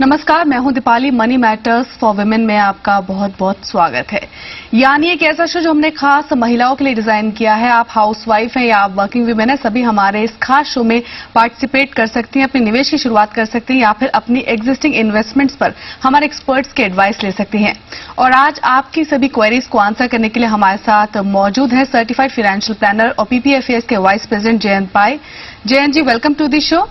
नमस्कार, मैं हूं Deepali. Money matters for women में आपका बहुत बहुत स्वागत है। यानी एक ऐसा शो जो हमने खास महिलाओं के लिए डिजाइन किया है। आप हाउसवाइफ हैं या आप वर्किंग वुमेन हैं, सभी हमारे इस खास शो में पार्टिसिपेट कर सकती हैं, अपने निवेश की शुरुआत कर सकती हैं या फिर अपनी एग्जिस्टिंग इन्वेस्टमेंट्स पर हमारे एक्सपर्ट्स के एडवाइस ले सकती हैं। और आज आपकी सभी क्वेरीज को आंसर करने के लिए हमारे साथ मौजूद है सर्टिफाइड फाइनेंशियल प्लानर और PPFAS के vice president Jayant pai। Jayant ji, welcome to the show.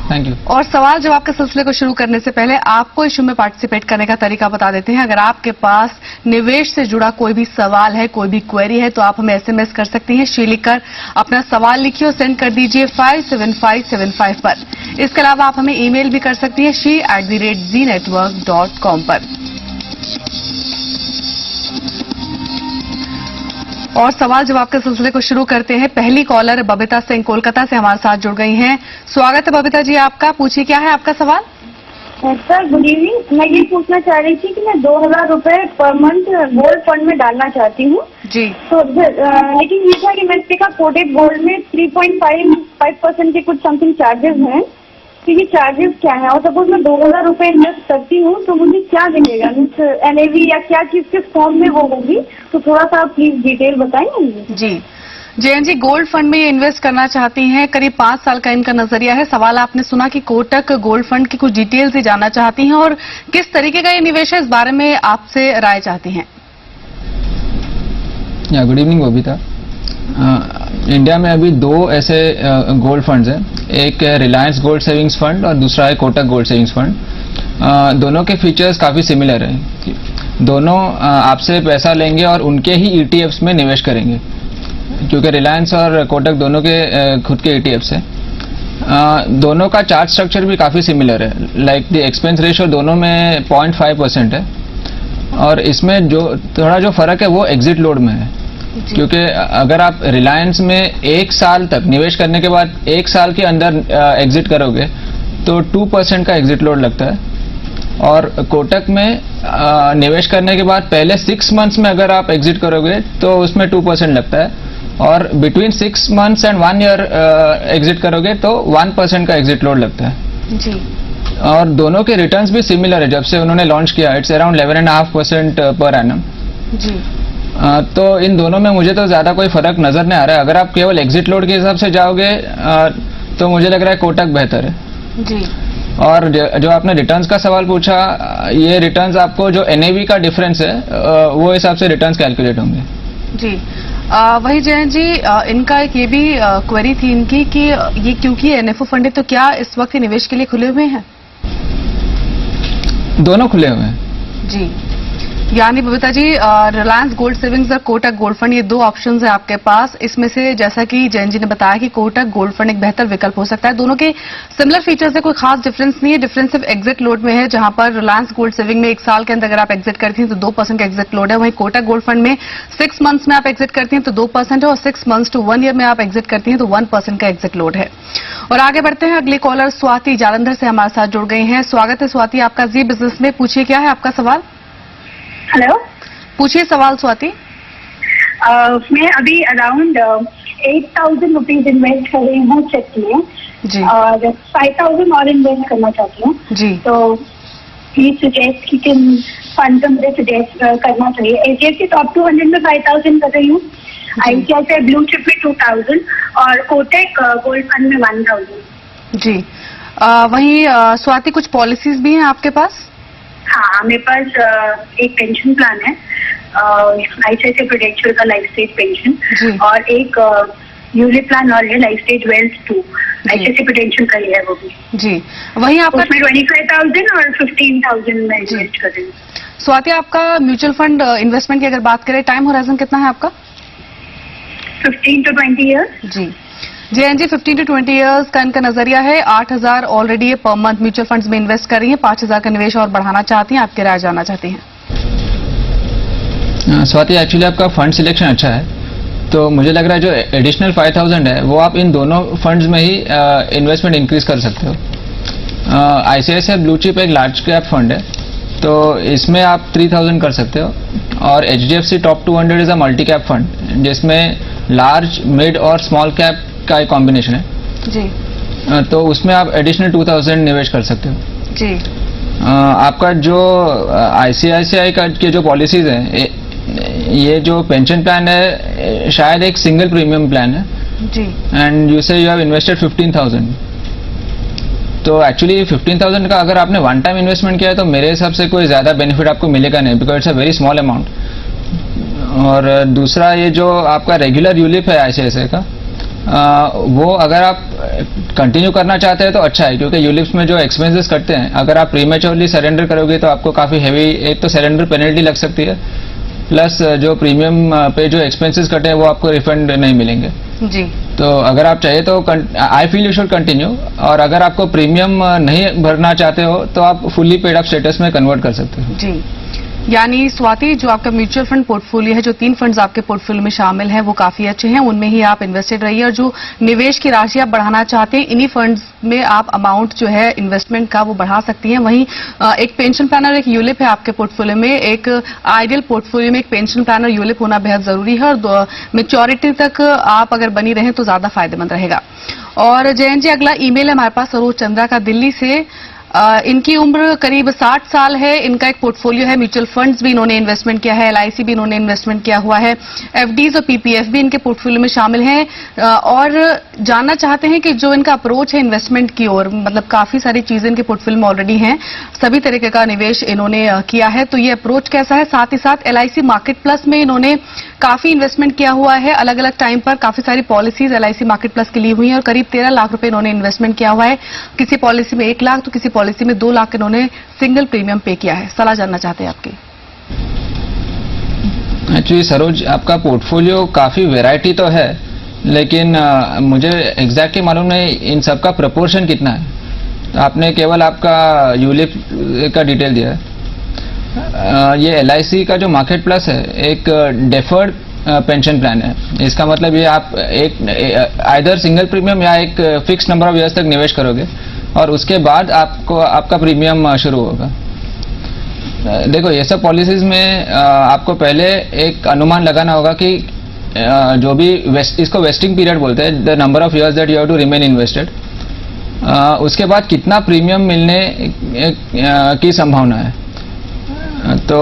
Thank you. और सवाल जवाब के सिलसिले को शुरू करने से पहले आपको इस शो में पार्टिसिपेट करने का तरीका बता देते हैं। अगर आपके पास निवेश से जुड़ा कोई भी सवाल है, कोई भी क्वेरी है, तो आप हमें SMS कर सकती हैं। शी लिखकर अपना सवाल लिखिए और सेंड कर दीजिए 57575 पर। इसके अलावा आप हमें ईमेल भी कर सकती हैं she@zenetwork.com पर। और सवाल जवाब के सिलसिले को शुरू करते हैं। पहली कॉलर बबीता सिंह कोलकाता से हमारे साथ जुड़ गई हैं। स्वागत है बबीता जी आपका। पूछिए, क्या है आपका सवाल? Sir good evening. मैं ये पूछना चाह रही थी कि मैं 2000 रुपए पर मंथ गोल्ड फंड में डालना चाहती हूँ जी। तो लेकिन ये था कि मैंने देखा कोटेड गोल्ड में 3.5% के कुछ समथिंग चार्जेस हैं। तो ये चार्जेस क्या है? और सपोज मैं 2000 रुपए इन्वेस्ट करती हूँ तो मुझे क्या मिलेगा? NAV या क्या चीज किस फॉर्म में वो होगी? तो थोड़ा सा प्लीज डिटेल बताएंगे जी। जयंत जी, गोल्ड फंड में इन्वेस्ट करना चाहती हैं, करीब 5 साल का इनका नजरिया है। सवाल आपने सुना कि कोटक गोल्ड फंड की कुछ डिटेल्स ही जानना चाहती हैं और किस तरीके का ये निवेश है, इस बारे में आपसे राय चाहती हैं। Good evening Babita. इंडिया में अभी 2 ऐसे गोल्ड फंड्स हैं, एक है रिलायंस गोल्ड सेविंग्स फंड और दूसरा है कोटक गोल्ड सेविंग्स फंड। दोनों के फीचर्स काफी सिमिलर हैं। दोनों आपसे पैसा लेंगे और उनके ही ETFs में निवेश करेंगे, क्योंकि रिलायंस और कोटक दोनों के खुद के ETFs हैं। दोनों का चार्ज स्ट्रक्चर भी काफी सिमिलर है। लाइक द एक्सपेंस रेशियो दोनों में 0.5% है और इसमें जो थोड़ा जो फर्क है वो एग्जिट लोड में है। क्योंकि अगर आप रिलायंस में 1 साल तक निवेश करने के बाद 1 साल के अंदर एग्जिट करोगे तो 2% का एग्जिट लोड लगता है, और कोटक में निवेश करने के बाद पहले 6 मंथ्स में अगर आप एग्जिट करोगे तो उसमें 2% लगता है, और between 6 months and 1 year exit करोगे तो 1% का एग्जिट लोड लगता है जी। और दोनों के रिटर्न्स भी सिमिलर है। जब से उन्होंने लॉन्च किया, इट्स अराउंड 11.5% पर एनम जी। तो इन दोनों में मुझे तो ज्यादा कोई फर्क नजर नहीं आ रहा है। अगर आप केवल एग्जिट लोड के हिसाब से जाओगे तो मुझे लग रहा है कोटक बेहतर है जी। और जो आपने रिटर्न्स का सवाल पूछा, ये रिटर्न्स आपको जो NAV का डिफरेंस है वो हिसाब से रिटर्न्स कैलकुलेट होंगे जी। वही जयंत जी, इनका एक ये भी क्वेरी थी इनकी कि ये क्योंकि NFO फंड है तो क्या इस वक्त निवेश के लिए खुले हुए हैं? दोनों खुले हुए हैं जी। यानी बबीता जी, रिलायंस गोल्ड सेविंग्स और कोटक गोल्ड फंड, ये 2 ऑप्शंस है आपके पास। इसमें से जैसा कि जयंत जी ने बताया कि कोटक गोल्ड फंड एक बेहतर विकल्प हो सकता है। दोनों के सिमिलर फीचर्स है, कोई खास डिफरेंस नहीं है। डिफरेंस सिर्फ एग्जिट लोड में है, जहां पर रिलायंस गोल्ड सेविंग में 1 साल के अंदर अगर आप एग्जिट करती हैं तो 2% का एग्जिट लोड है। वहीं कोटक गोल्ड फंड में 6 मंथ्स में आप एग्जिट करती हैं तो 2% है, और 6 मंथ्स टू 1 ईयर में आप एग्जिट करती हैं तो 1% का एग्जिट लोड है। और आगे बढ़ते हैं, अगली कॉलर स्वाति जालंधर से हमारे साथ जुड़ गई हैं। स्वागत है स्वाति आपका जी बिजनेस में। पूछिए, क्या है आपका सवाल? हेलो, पूछिए सवाल स्वाति। मैं अभी अराउंड 8000 रुपीज इन्वेस्ट कर रही हूँ चेक में जी। और 5000 और इन्वेस्ट करना चाहती हूँ जी। तो प्लीज सजेस्ट कि किन फंड में मुझे सजेस्ट करना चाहिए। HDFC टॉप 200 में 5000 कर रही हूँ, ICICI ब्लू चिप में 2000 और कोटक गोल्ड फंड में 1000 जी। वहीं स्वाति, कुछ पॉलिसीज भी हैं आपके पास? हाँ, मेरे पास एक पेंशन प्लान है, ICICI प्रूडेंशियल का लाइफ स्टेज पेंशन, और एक यूनिट प्लान और है life stage wealth 2, ICICI prudential का ही है वो भी जी। वहीं आपका 25,000 और 15,000 में इन्वेस्ट कर रही हूँ। स्वाति, आपका म्यूचुअल फंड इन्वेस्टमेंट की अगर बात करें, टाइम होराइजन कितना है आपका? 15 to 20 ईयर्स जी। जयंत जी, 15 to 20 इयर्स का इनका नजरिया है। 8000 ऑलरेडी ये पर मंथ म्यूचुअल फंड्स में इन्वेस्ट कर रही हैं, 5000 का निवेश और बढ़ाना चाहती हैं। आपकी राय जानना चाहती हैं। स्वाति, एक्चुअली आपका फंड सिलेक्शन अच्छा है, तो मुझे लग रहा है जो एडिशनल 5000 है वो आप इन दोनों फंड्स में ही इन्वेस्टमेंट इंक्रीज कर सकते हो। ICICI ब्लू चिप एक लार्ज कैप फंड है, तो इसमें आप 3000 कर सकते हो, और HDFC top 200 is a multi cap fund जिसमें लार्ज, मिड और स्मॉल कैप का एक कॉम्बिनेशन है जी। तो उसमें आप एडिशनल 2000 निवेश कर सकते हो। जी। आपका जो आईसीआईसीआई का के जो पॉलिसीज हैं, ये जो पेंशन प्लान है शायद एक सिंगल प्रीमियम प्लान है जी। एंड यू से यू हैव इन्वेस्टेड 15,000, तो एक्चुअली 15,000 का अगर आपने वन टाइम इन्वेस्टमेंट किया है तो मेरे हिसाब से कोई ज्यादा बेनिफिट आपको मिलेगा नहीं, because it's a very small amount. और दूसरा ये जो आपका रेगुलर यूलिप है आईसीआईसीआई का, वो अगर आप कंटिन्यू करना चाहते हैं तो अच्छा है, क्योंकि यूलिप्स में जो एक्सपेंसेस कटते हैं, अगर आप प्रीमेच्योरली सरेंडर करोगे तो आपको काफी हैवी एक तो सरेंडर पेनल्टी लग सकती है, प्लस जो प्रीमियम पे जो एक्सपेंसेस कटे हैं वो आपको रिफंड नहीं मिलेंगे जी। तो अगर आप चाहिए तो I feel you should continue, और अगर आपको प्रीमियम नहीं भरना चाहते हो तो आप फुल्ली पेड अप स्टेटस में कन्वर्ट कर सकते हो जी। यानी स्वाति, जो आपका म्यूचुअल फंड पोर्टफोलियो है, जो 3 फंड्स आपके पोर्टफोलियो में शामिल हैं वो काफी अच्छे हैं, उनमें ही आप इन्वेस्टेड रहिए, और जो निवेश की राशि आप बढ़ाना चाहते हैं इन्हीं फंड्स में आप अमाउंट जो है इन्वेस्टमेंट का वो बढ़ा सकती हैं। वहीं एक पेंशन प्लान और एक यूलिप है आपके पोर्टफोलियो में, एक आइडियल पोर्टफोलियो में एक पेंशन प्लान और यूलिप होना बेहद जरूरी है, और मैच्योरिटी तक आप अगर बनी रहें तो ज्यादा फायदेमंद रहेगा। और जयंत जी, अगला ईमेल है हमारे पास सरोज चंद्रा का दिल्ली से। इनकी उम्र करीब 60 साल है, इनका एक पोर्टफोलियो है, म्यूचुअल फंड्स भी इन्होंने इन्वेस्टमेंट किया है, एलआईसी भी इन्होंने इन्वेस्टमेंट किया हुआ है, एफडीज और पीपीएफ भी इनके पोर्टफोलियो में शामिल हैं, और जानना चाहते हैं कि जो इनका अप्रोच है इन्वेस्टमेंट की ओर, मतलब काफी सारी चीजें इनके पोर्टफोलियो में ऑलरेडी हैं, सभी तरीके का निवेश इन्होंने किया है, तो ये अप्रोच कैसा है। साथ ही साथ एलआईसी मार्केट प्लस में इन्होंने काफी इन्वेस्टमेंट किया हुआ है, अलग अलग टाइम पर काफी सारी पॉलिसीज एलआईसी मार्केट प्लस की ली हुई हैं, और करीब 13 लाख रुपए इन्होंने इन्वेस्टमेंट किया हुआ है, किसी पॉलिसी में 1 लाख तो किसी पॉलिसी में 2 लाख इन्होंने सिंगल प्रीमियम पे किया है। सलाह जानना चाहते हैं आपकी। एक्चुअली सरोज, आपका पोर्टफोलियो काफी वैरायटी तो है, लेकिन मुझे एग्जैक्टली मालूम नहीं इन सब का प्रपोर्शन कितना है। आपने केवल आपका यूलिप का डिटेल दिया है। ये एलआईसी का जो मार्केट प्लस है एक डेफर्ड पेंशन प्लान है, इसका मतलब ये आप एक आइदर सिंगल प्रीमियम या एक फिक्स नंबर ऑफ ईयर्स तक निवेश करोगे और उसके बाद आपको आपका प्रीमियम शुरू होगा। देखो, ये सब पॉलिसीज में आपको पहले एक अनुमान लगाना होगा कि जो भी इसको वेस्टिंग पीरियड बोलते हैं, the number of years that you have to remain invested, उसके बाद कितना प्रीमियम मिलने की संभावना है। तो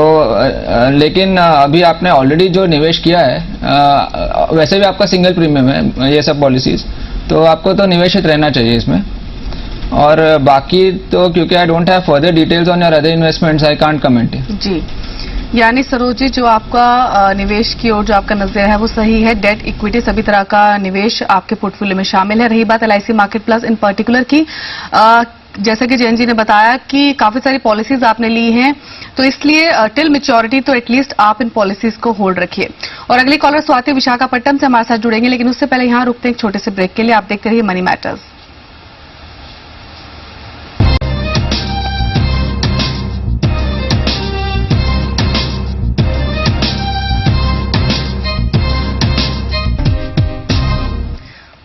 लेकिन अभी आपने ऑलरेडी जो निवेश किया है, वैसे भी आपका सिंगल प्रीमियम है ये सब पॉलिसीज, तो आपको तो निवेशित रहना चाहिए इसमें। और बाकी तो क्योंकि I don't have further details on your other investments, I can't comment. जी, यानी सरोज जी, जो आपका निवेश की ओर जो आपका नजरिया है वो सही है, डेट इक्विटी सभी तरह का निवेश आपके पोर्टफोलियो में शामिल है। रही बात एलआईसी मार्केट प्लस इन पर्टिकुलर की, जैसा कि जयंत जी ने बताया कि काफी सारी पॉलिसीज आपने ली हैं, तो इसलिए टिल मैच्योरिटी तो एटलीस्ट आप इन पॉलिसीज को होल्ड रखिए। और अगली कॉलर स्वाति विशाखापट्टनम से हमारे साथ जुड़ेंगे, लेकिन उससे पहले यहां रुकते हैं एक छोटे से ब्रेक के लिए। आप देखते रहिए मनी मैटर्स।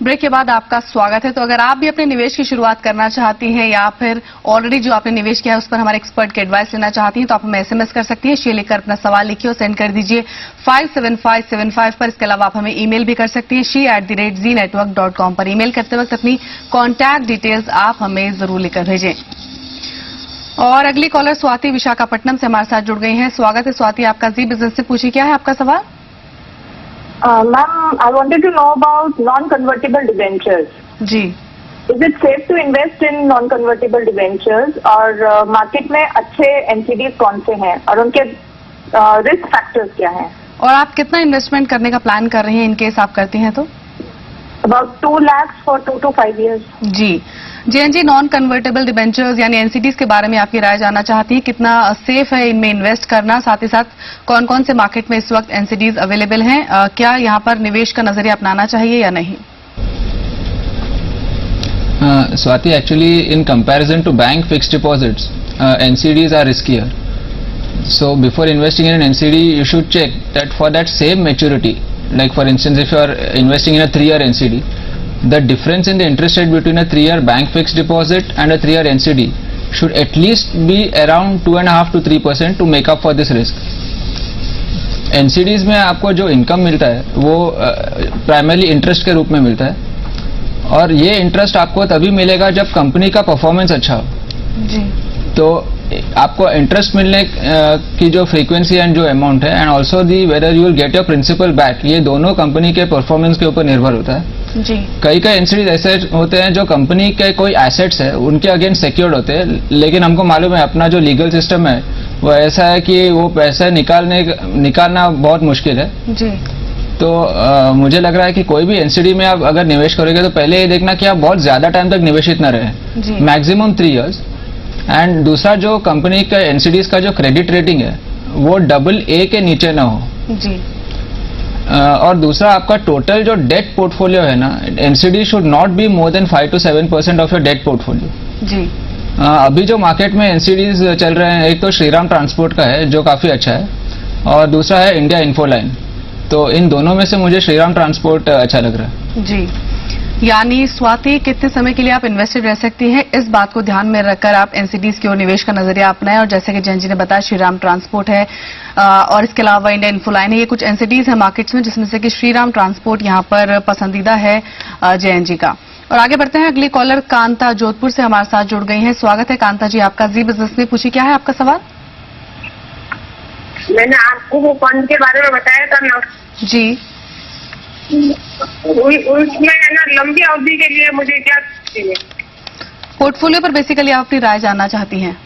ब्रेक के बाद आपका स्वागत है। तो अगर आप भी अपने निवेश की शुरुआत करना चाहती हैं या फिर ऑलरेडी जो आपने निवेश किया है उस पर हमारे एक्सपर्ट की एडवाइस लेना चाहती हैं, तो आप हमें एसएमएस कर सकती हैं। शेयर लिखकर अपना सवाल लिखिए और सेंड कर दीजिए 57575 पर। इसके अलावा आप हमें ईमेल भी कर सकती हैं she@zenetwork.com पर। ईमेल करते वक्त अपनी कॉन्टैक्ट डिटेल्स आप हमें जरूर लिखकर भेजें। और अगली कॉलर स्वाति विशाखापट्टनम से हमारे साथ जुड़ गई हैं। स्वागत है स्वाति आपका। जी बिजनेस से पूछिए, क्या है आपका सवाल? Ma'am, I wanted to know about non-convertible debentures. जी, Is it safe to invest in non-convertible debentures? और मार्केट में अच्छे NCDs कौन से हैं और उनके रिस्क फैक्टर्स क्या हैं? और आप कितना इन्वेस्टमेंट करने का प्लान कर रही हैं इन केस आप करती हैं तो? About 2 lakhs for 2 to 5 years. जी, Jayant ji, non convertible debentures यानी एनसीडीज के बारे में आपकी राय जानना चाहती है। कितना सेफ है इनमें इन्वेस्ट करना, साथ ही साथ कौन कौन से मार्केट में इस वक्त एनसीडीज अवेलेबल हैं, क्या यहाँ पर निवेश का नजरिया अपनाना चाहिए या नहीं? Swati, actually in comparison to bank fixed deposits, NCDs are riskier. So before investing in an NCD, you should check that for that same maturity, like for instance, if you are investing in a 3-year NCD, the difference in the interest rate between a 3-year bank fixed deposit and a 3-year NCD should at least be around 2.5 to 3% to make up for this risk. NCDs में आपको जो income मिलता है वो primarily interest के रूप में मिलता है, और ये इंटरेस्ट आपको तभी मिलेगा जब कंपनी का परफॉर्मेंस अच्छा हो. जी. तो आपको इंटरेस्ट मिलने की जो फ्रीक्वेंसी एंड जो अमाउंट है and also the whether you will get your principal back, ये दोनों कंपनी के परफॉर्मेंस के ऊपर निर्भर होता है जी। कई एनसीडीज ऐसे होते हैं जो कंपनी के कोई एसेट्स है उनके अगेंस्ट सिक्योर्ड होते हैं, लेकिन हमको मालूम है अपना जो लीगल सिस्टम है वो ऐसा है कि वो पैसे निकालना बहुत मुश्किल है जी। तो मुझे लग रहा है कि कोई भी एनसीडी में आप अगर निवेश करोगे तो पहले ये देखना कि आप बहुत ज्यादा टाइम तक निवेशित न रहे, मैक्सिमम 3 इयर्स। एंड दूसरा जो कंपनी का एनसीडीज का जो क्रेडिट रेटिंग है वो AA के नीचे ना हो जी। और दूसरा आपका टोटल जो डेट पोर्टफोलियो है ना, NCD should not be more than 5 to 7% of your debt portfolio जी। अभी जो मार्केट में एनसीडीज चल रहे हैं, एक तो श्रीराम ट्रांसपोर्ट का है जो काफी अच्छा है और दूसरा है इंडिया इन्फोलाइन। तो इन दोनों में से मुझे श्रीराम ट्रांसपोर्ट अच्छा लग रहा है जी। यानी स्वाति, कितने समय के लिए आप इन्वेस्टेड रह सकती हैं, इस बात को ध्यान में रखकर आप एनसीडीज की ओर निवेश का नजरिया अपनाएं। और जैसे कि जैन जी ने बताया, श्रीराम ट्रांसपोर्ट है और इसके अलावा इंडिया इन्फोलाइन है, ये कुछ एनसीडीज है मार्केट्स में जिसमें से कि श्रीराम ट्रांसपोर्ट यहाँ पर पसंदीदा है जैन जी का। और आगे बढ़ते हैं, अगली कॉलर कांता जोधपुर से हमारे साथ जुड़ गई हैं। स्वागत है कांता जी आपका जी बिजनेस में। पूछिए क्या है आपका सवाल। मैंने आपको वो फंड के बारे में बताया था ना जी। उसमें है ना लंबी अवधि के लिए मुझे क्या चाहिए? पोर्टफोलियो पर बेसिकली आप अपनी राय जानना चाहती हैं।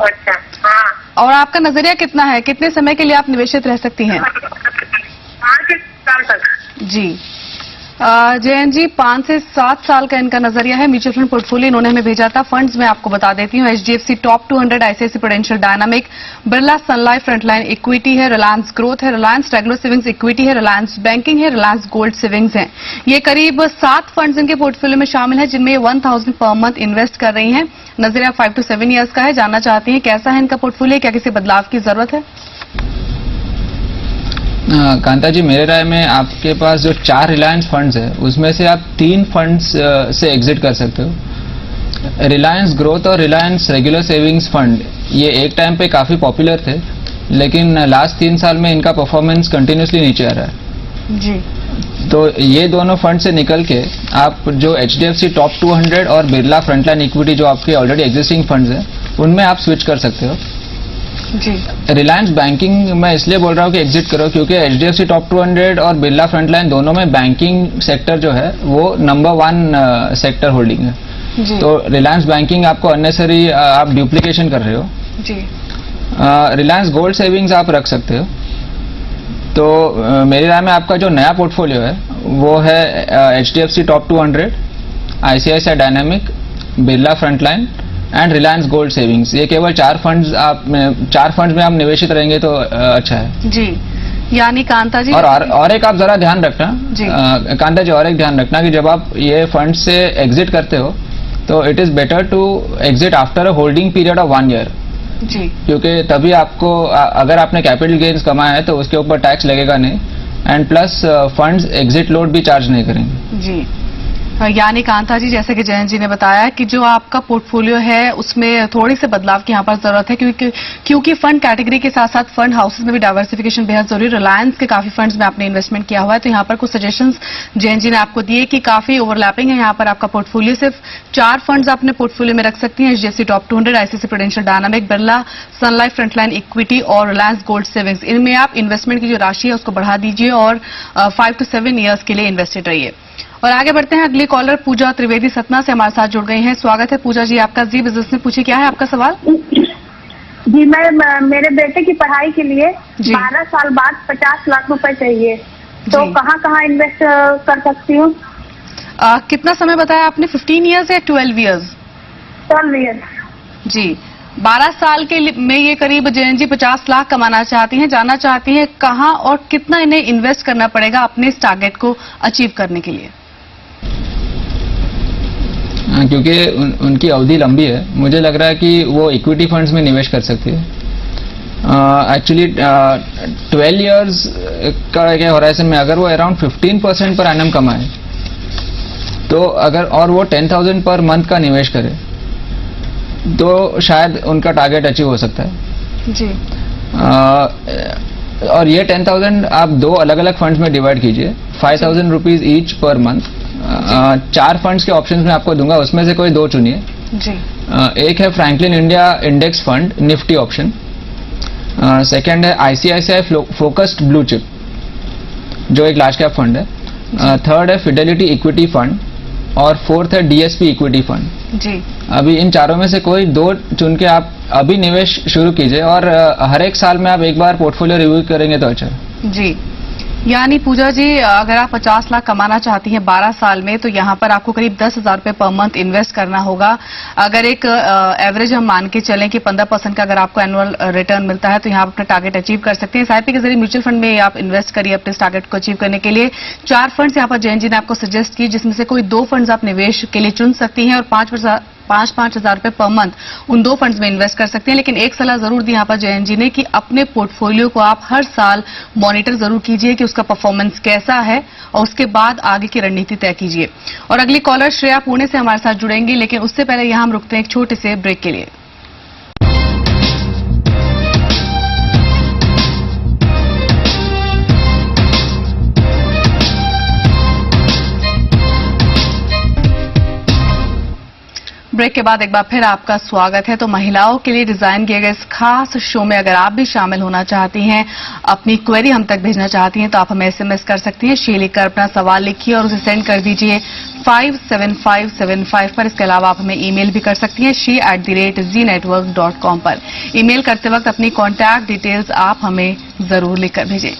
अच्छा हाँ। और आपका नजरिया कितना है, कितने समय के लिए आप निवेशित रह सकती हैं? 5 साल तक। जी। जयन जी, 5 से 7 साल का इनका नजरिया है। म्यूचुअल फंड पोर्टफोलियो इन्होंने हमें भेजा था। फंड्स में आपको बता देती हूँ, HDFC top 200, ICICI Prudential Dynamic, Birla Sun Life Frontline Equity है, रिलायंस ग्रोथ है, रिलायंस रेगुलर सेविंग्स इक्विटी है, रिलायंस बैंकिंग है, रिलायंस गोल्ड सेविंग्स है। ये करीब 7 फंड्स इनके पोर्टफोलियो में शामिल है जिनमें 1000 पर मंथ इन्वेस्ट कर रही हैं। नजरिया 5 to 7 ईयर्स का है। जानना चाहती हैं कैसा है इनका पोर्टफोलियो, क्या किसी बदलाव की जरूरत है? कांता जी, मेरे राय में आपके पास जो 4 रिलायंस फंड्स है उसमें से आप 3 फंड्स से एग्जिट कर सकते हो। रिलायंस ग्रोथ और रिलायंस रेगुलर सेविंग्स फंड ये एक टाइम पे काफी पॉपुलर थे, लेकिन लास्ट 3 साल में इनका परफॉर्मेंस कंटिन्यूसली नीचे आ रहा है जी। तो ये दोनों फंड से निकल के आप जो HDFC टॉप 200 और बिरला फ्रंटलाइन इक्विटी जो आपके ऑलरेडी एग्जिस्टिंग फंड्स हैं उनमें आप स्विच कर सकते हो जी। रिलायंस बैंकिंग मैं इसलिए बोल रहा हूँ कि एग्जिट करो क्योंकि HDFC टॉप 200 और बिरला फ्रंटलाइन दोनों में बैंकिंग सेक्टर जो है वो नंबर 1 सेक्टर होल्डिंग है जी। तो रिलायंस बैंकिंग आपको अननेसरी आप ड्यूप्लीकेशन कर रहे हो जी। रिलायंस गोल्ड सेविंग्स आप रख सकते हो। तो मेरी राय में आपका जो नया पोर्टफोलियो है वो है HDFC top 200, ICICI dynamic, Birla frontline and Reliance gold savings. ये केवल 4 फंड्स में आप निवेशित रहेंगे तो अच्छा है जी। यानी कांता जी, और एक आप जरा ध्यान रखना कांता जी, और एक ध्यान रखना कि जब आप ये फंड से एग्जिट करते हो तो it is better to exit after a holding period of 1 year जी। क्योंकि तभी आपको अगर आपने कैपिटल गेन्स कमाया है तो उसके ऊपर टैक्स लगेगा नहीं and plus funds exit load भी चार्ज नहीं करेंगे जी। यानी कांता जी, जैसे कि जयंत जी ने बताया कि जो आपका पोर्टफोलियो है उसमें थोड़ी से बदलाव की यहाँ पर जरूरत है क्योंकि फंड कैटेगरी के साथ साथ फंड हाउसेस में भी डाइवर्सिफिकेशन बेहद जरूरी है। रिलायंस के काफी फंड्स में आपने इन्वेस्टमेंट किया हुआ है तो यहाँ पर कुछ सजेशंस जयंत जी ने आपको दिए कि काफी ओवरलैपिंग है यहाँ पर आपका पोर्टफोलियो। सिर्फ 4 फंड्स अपने पोर्टफोलियो में रख सकती हैं, HDFC top 200, ICICI Prudential Dynamic, Birla Sun Life Frontline Equity और रिलायंस गोल्ड सेविंग्स। इनमें आप इन्वेस्टमेंट की जो राशि है उसको बढ़ा दीजिए और 5 to 7 ईयर्स के लिए इन्वेस्टेड रहिए। और आगे बढ़ते हैं, अगली कॉलर पूजा त्रिवेदी सतना से हमारे साथ जुड़ गई हैं। स्वागत है पूजा जी आपका जी बिजनेस में। पूछिए क्या है आपका सवाल। जी, मैं मेरे बेटे की पढ़ाई के लिए 12 साल बाद 50 लाख रुपए चाहिए तो कहाँ इन्वेस्ट कर सकती हूँ? कितना समय बताया आपने, 15 ईयर्स या 12 ईयर्स? 12 ईयर्स जी। 12 साल के में ये करीब जयंत जी 50 लाख कमाना चाहती हैं। जानना चाहती हैं कहाँ और कितना इन्हें इन्वेस्ट करना पड़ेगा अपने इस टारगेट को अचीव करने के लिए? क्योंकि उनकी अवधि लंबी है, मुझे लग रहा है कि वो इक्विटी फंड्स में निवेश कर सकती है। एक्चुअली 12 इयर्स का होराइजन में अगर वो अराउंड 15% पर एनम कमाए तो अगर और वो 10,000 पर मंथ का निवेश करे तो शायद उनका टारगेट अचीव हो सकता है जी। और ये 10,000 आप 2 अलग अलग फंड्स में डिवाइड कीजिए, 5,000 rupees each per month. 4 funds के ऑप्शंस में आपको दूंगा, उसमें से कोई 2 चुनिए जी। एक है Franklin India index fund Nifty option, second है आईसीआईसीआई फोकस्ड ब्लू चिप जो एक लार्ज कैप फंड है, थर्ड है फिडेलिटी इक्विटी फंड और फोर्थ है डीएसपी इक्विटी फंड जी। अभी इन चारों में से कोई दो चुन के आप अभी निवेश शुरू कीजिए और हर एक साल में आप एक बार पोर्टफोलियो रिव्यू करेंगे तो अच्छा जी। यानी पूजा जी, अगर आप 50 लाख कमाना चाहती हैं 12 साल में, तो यहाँ पर आपको करीब 10,000 रुपए पर मंथ इन्वेस्ट करना होगा। अगर एक एवरेज हम मान के चलें कि 15% का अगर आपको एनुअल रिटर्न मिलता है तो यहाँ आप अपना टारगेट अचीव कर सकते हैं। एसआईपी के जरिए म्यूचुअल फंड में आप इन्वेस्ट करिए अपने टारगेट को अचीव करने के लिए। 4 फंड्स यहाँ पर जयंत जी ने आपको सजेस्ट की, जिसमें से कोई 2 फंड्स आप निवेश के लिए चुन सकती हैं और 5,000 रुपए पर मंथ उन 2 फंड्स में इन्वेस्ट कर सकते हैं। लेकिन एक सलाह जरूर दी यहाँ पर जयंत जी ने कि अपने पोर्टफोलियो को आप हर साल मॉनिटर जरूर कीजिए कि उसका परफॉर्मेंस कैसा है और उसके बाद आगे की रणनीति तय कीजिए। और अगली कॉलर श्रेया पुणे से हमारे साथ जुड़ेंगी, लेकिन उससे पहले यहां हम रुकते हैं एक छोटे से ब्रेक के लिए। ब्रेक के बाद एक बार फिर आपका स्वागत है। तो महिलाओं के लिए डिजाइन किए गए इस खास शो में अगर आप भी शामिल होना चाहती हैं, अपनी क्वेरी हम तक भेजना चाहती हैं, तो आप हमें एसएमएस कर सकती हैं। शी लिखकर अपना सवाल लिखिए और उसे सेंड कर दीजिए 57575 पर। इसके अलावा आप हमें ईमेल भी कर सकती हैं she@zenetwork.com पर। ईमेल करते वक्त अपनी कॉन्टैक्ट डिटेल्स आप हमें जरूर लिखकर भेजें।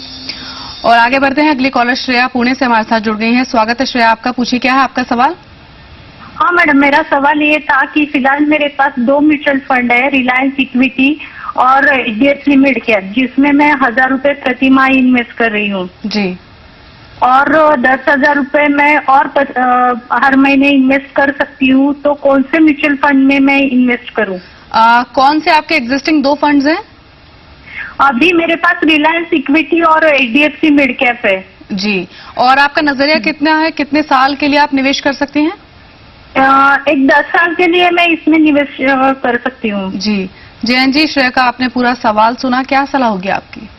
और आगे बढ़ते हैं, अगली कॉलर श्रेया पुणे से हमारे साथ जुड़ गई हैं। स्वागत है श्रेया आपका, पूछिए क्या है आपका सवाल। हाँ मैडम, मेरा सवाल ये था कि फिलहाल मेरे पास 2 म्यूचुअल फंड है, रिलायंस इक्विटी और एचडीएफसी मिड कैप, जिसमें मैं 1,000 रुपए प्रति माह इन्वेस्ट कर रही हूँ जी। और 10,000 रुपए मैं और हर महीने इन्वेस्ट कर सकती हूँ। तो कौन से म्यूचुअल फंड में मैं इन्वेस्ट करूँ? कौन से आपके एग्जिस्टिंग 2 फंड्स हैं? अभी मेरे पास रिलायंस इक्विटी और एचडीएफसी मिड कैप है जी। और आपका नजरिया कितना है, कितने साल के लिए आप निवेश कर सकती हैं? एक 10 साल के लिए मैं इसमें निवेश कर सकती हूँ जी। जयंत जी, श्रेया का आपने पूरा सवाल सुना, क्या सलाह होगी आपकी?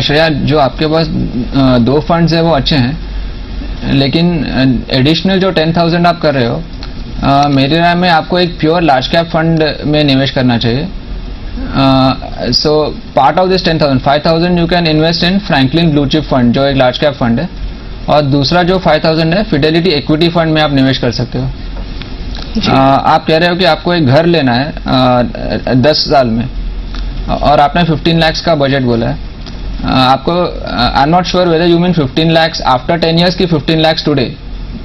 श्रेया, जो आपके पास 2 फंड्स है वो अच्छे हैं, लेकिन एडिशनल जो 10,000 आप कर रहे हो, मेरी राय में आपको एक प्योर लार्ज कैप फंड में निवेश करना चाहिए। So part of this 10,000, 5,000 you can invest in Franklin blue chip fund जो एक लार्ज कैप फंड है, और दूसरा जो 5,000 है फिडेलिटी इक्विटी फंड में आप निवेश कर सकते हो। आप कह रहे हो कि आपको एक घर लेना है 10 साल में, और आपने 15 लाख का बजट बोला है। आपको I am not sure whether you mean 15 lakh after 10 years की 15 लाख टुडे,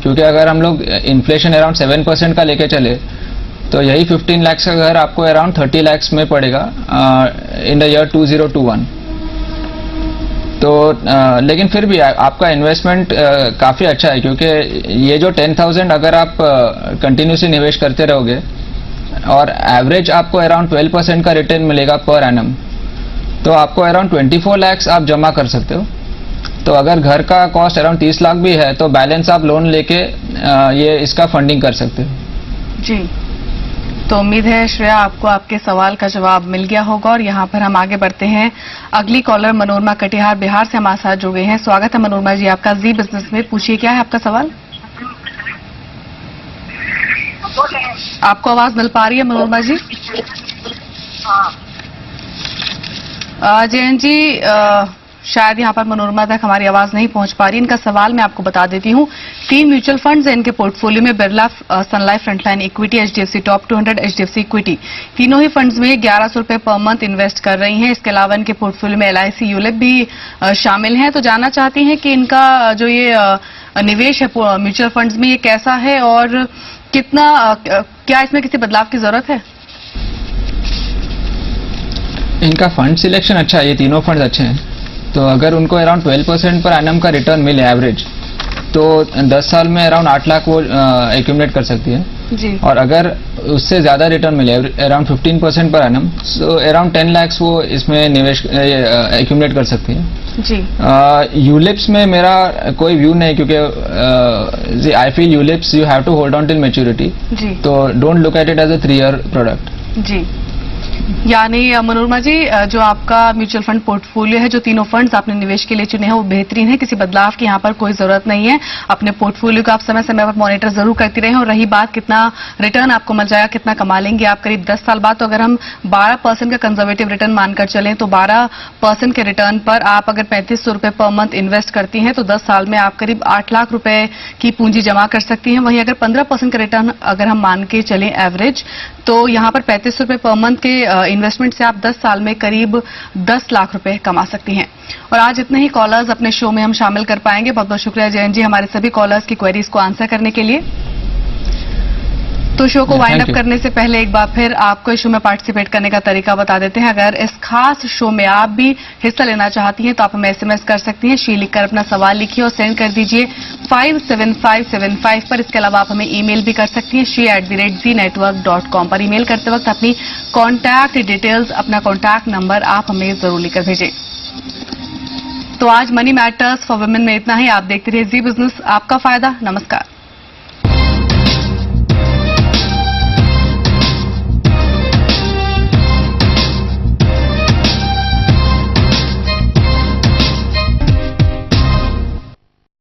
क्योंकि अगर हम लोग इन्फ्लेशन अराउंड 7% का लेके चले तो यही 15 लाख का घर आपको अराउंड 30 लाख में पड़ेगा इन द ईयर 2021। तो लेकिन फिर भी आपका इन्वेस्टमेंट काफ़ी अच्छा है, क्योंकि ये जो 10,000 अगर आप कंटिन्यूसली निवेश करते रहोगे और एवरेज आपको अराउंड 12% का रिटर्न मिलेगा पर एनम, तो आपको अराउंड 24 लाख आप जमा कर सकते हो। तो अगर घर का कॉस्ट अराउंड 30 लाख भी है तो बैलेंस आप लोन लेके ये इसका फंडिंग कर सकते हो जी। तो उम्मीद है श्रेया आपको आपके सवाल का जवाब मिल गया होगा। और यहाँ पर हम आगे बढ़ते हैं, अगली कॉलर मनोरमा कटिहार बिहार से हमारे साथ जुड़ गए हैं। स्वागत है मनोरमा जी आपका जी बिजनेस में, पूछिए क्या है आपका सवाल। आपको आवाज मिल पा रही है मनोरमा जी? जयंत जी, शायद यहाँ पर मनोरमा तक हमारी आवाज नहीं पहुंच पा रही। इनका सवाल मैं आपको बता देती हूँ। 3 म्यूचुअल फंड्स हैं इनके पोर्टफोलियो में, Birla Sun Life Frontline Equity, HDFC Top 200, HDFC Equity. तीनों ही फंड्स में 1,100 रुपए पर मंथ इन्वेस्ट कर रही हैं। इसके अलावा इनके पोर्टफोलियो में LIC यूलिप भी शामिल हैं। तो जानना चाहती हैं कि इनका जो ये निवेश है म्यूचुअल फंड्स में, ये कैसा है और कितना, क्या इसमें किसी बदलाव की जरूरत है? इनका फंड सिलेक्शन अच्छा है, ये तीनों फंड्स अच्छे हैं। तो अगर उनको अराउंड 12% पर एनम का रिटर्न मिले एवरेज, तो 10 साल में अराउंड 8 लाख वो एक्यूमुलेट कर सकती है जी। और अगर उससे ज्यादा रिटर्न मिले around 15% per annum, so around 10 lakh वो इसमें निवेश एक्यूमुलेट कर सकती है जी। यूलिप्स में मेरा कोई व्यू नहीं, क्योंकि I feel ULIPs you have to hold on till maturity, तो don't look at it as a 3 year product जी। यानी मनोरमा जी, जो आपका म्यूचुअल फंड पोर्टफोलियो है, जो तीनों फंड्स आपने निवेश के लिए चुने हैं वो बेहतरीन है, किसी बदलाव की यहाँ पर कोई जरूरत नहीं है। अपने पोर्टफोलियो को आप समय समय पर मॉनिटर जरूर करती रहें। और रही बात कितना रिटर्न आपको मिल जाएगा, कितना कमा लेंगे आप करीब 10 साल बाद, तो अगर हम 12% का कंजर्वेटिव रिटर्न मानकर चलें तो 12% के रिटर्न पर आप अगर 3500 रुपए पर मंथ इन्वेस्ट करती हैं तो 10 साल में आप करीब 8 लाख रुपए की पूंजी जमा कर सकती हैं। वहीं अगर 15% का रिटर्न अगर हम मान के चलें एवरेज, तो यहां पर 3500 रुपए पर मंथ के इन्वेस्टमेंट से आप 10 साल में करीब 10 लाख रुपए कमा सकती हैं। और आज इतने ही कॉलर्स अपने शो में हम शामिल कर पाएंगे। बहुत बहुत शुक्रिया जयंत जी हमारे सभी कॉलर्स की क्वेरीज को आंसर करने के लिए। तो शो को वाइंड अप करने से पहले एक बार फिर आपको इस शो में पार्टिसिपेट करने का तरीका बता देते हैं। अगर इस खास शो में आप भी हिस्सा लेना चाहती हैं तो आप हमें SMS कर सकती हैं। शी लिखकर अपना सवाल लिखिए और सेंड कर दीजिए 57575 पर। इसके अलावा आप हमें ईमेल भी कर सकती हैं she@znetwork.com पर। ईमेल करते वक्त अपनी कॉन्टैक्ट डिटेल्स, अपना कॉन्टैक्ट नंबर आप हमें जरूर लिखकर भेजें। तो आज मनी मैटर्स फॉर वुमेन में इतना ही। आप देखते रहिए जी बिजनेस, आपका फायदा। नमस्कार।